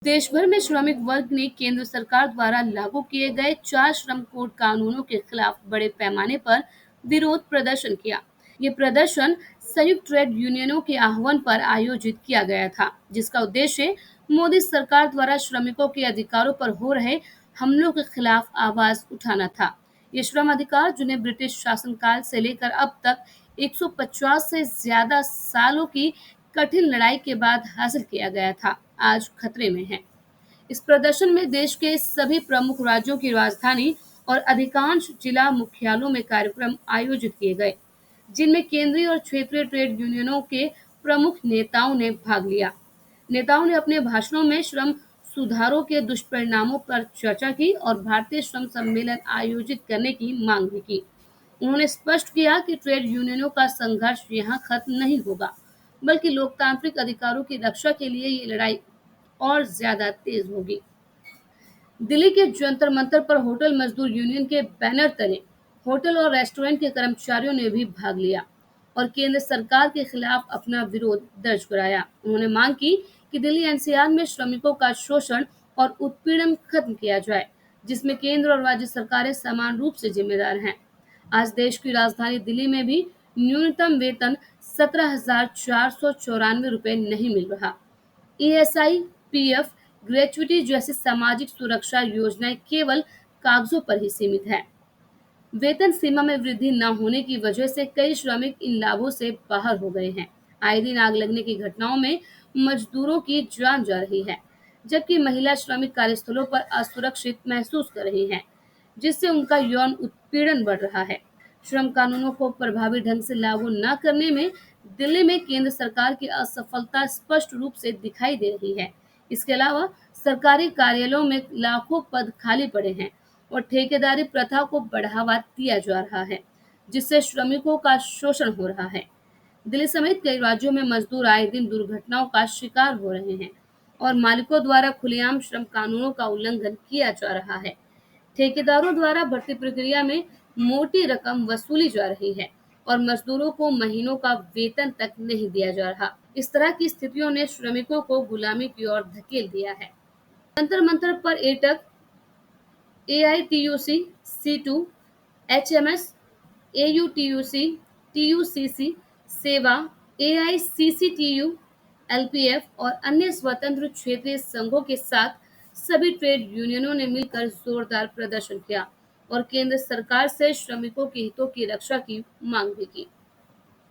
देश भर में श्रमिक वर्ग ने केंद्र सरकार द्वारा लागू किए गए 4 श्रम कोड कानूनों के खिलाफ बड़े पैमाने पर विरोध प्रदर्शन किया। ये प्रदर्शन संयुक्त ट्रेड यूनियनों के आह्वान पर आयोजित किया गया था, जिसका उद्देश्य मोदी सरकार द्वारा श्रमिकों के अधिकारों पर हो रहे हमलों के खिलाफ आवाज उठाना था। ये श्रम अधिकार, जिन्हें ब्रिटिश शासनकाल से लेकर अब तक 150 से ज्यादा सालों की कठिन लड़ाई के बाद हासिल किया गया था, आज खतरे में है। इस प्रदर्शन में देश के सभी प्रमुख राज्यों की राजधानी और अधिकांश जिला मुख्यालयों में कार्यक्रम आयोजित किए गए, जिनमें केंद्रीय और क्षेत्रीय ट्रेड यूनियनों के प्रमुख नेताओं ने भाग लिया। नेताओं ने अपने भाषणों में श्रम सुधारों के दुष्परिणामों पर चर्चा की और भारतीय श्रम सम्मेलन आयोजित करने की मांग भी की। उन्होंने स्पष्ट किया कि ट्रेड यूनियनों का संघर्ष यहाँ खत्म नहीं होगा, बल्कि लोकतांत्रिक अधिकारों की रक्षा के लिए ये लड़ाई और ज्यादा तेज होगी। दिल्ली के जंतर मंतर पर होटल मजदूर यूनियन के बैनर तले होटल और रेस्टोरेंट के कर्मचारियों ने भी भाग लिया और केंद्र सरकार के खिलाफ अपना विरोध दर्ज कराया। उन्होंने मांग की कि दिल्ली एनसीआर में श्रमिकों का शोषण और उत्पीड़न खत्म किया जाए, जिसमें केंद्र और राज्य सरकारें समान रूप से जिम्मेदार हैं। आज देश की राजधानी दिल्ली में भी न्यूनतम वेतन 17,494 रुपए नहीं मिल रहा। ईएसआई, पीएफ, ग्रेच्युटी जैसी सामाजिक सुरक्षा योजनाएं केवल कागजों पर ही सीमित है। वेतन सीमा में वृद्धि न होने की वजह से कई श्रमिक इन लाभों से बाहर हो गए हैं। आए दिन आग लगने की घटनाओं में मजदूरों की जान जा रही है, जबकि महिला श्रमिक कार्यस्थलों पर असुरक्षित महसूस कर रही हैं, जिससे उनका यौन उत्पीड़न बढ़ रहा है। श्रम कानूनों को प्रभावी ढंग से लागू न करने में दिल्ली में केंद्र सरकार की असफलता स्पष्ट रूप से दिखाई दे रही है। इसके अलावा सरकारी कार्यालयों में लाखों पद खाली पड़े हैं और ठेकेदारी प्रथा को बढ़ावा दिया जा रहा है, जिससे श्रमिकों का शोषण हो रहा है। दिल्ली समेत कई राज्यों में मजदूर आए दिन दुर्घटनाओं का शिकार हो रहे हैं और मालिकों द्वारा खुलेआम श्रम कानूनों का उल्लंघन किया जा रहा है। ठेकेदारों द्वारा भर्ती प्रक्रिया में मोटी रकम वसूली जा रही है और मजदूरों को महीनों का वेतन तक नहीं दिया जा रहा। इस तरह की स्थितियों ने श्रमिकों को गुलामी की ओर धकेल दिया है। जंतर मंतर पर AITUC, AITUC, C2, HMS, AUTUC, TUCC, सेवा, AICCTU, LPF और अन्य स्वतंत्र क्षेत्रीय संघों के साथ सभी ट्रेड यूनियनों ने मिलकर जोरदार प्रदर्शन किया और केंद्र सरकार से श्रमिकों के हितों की रक्षा की मांग भी की।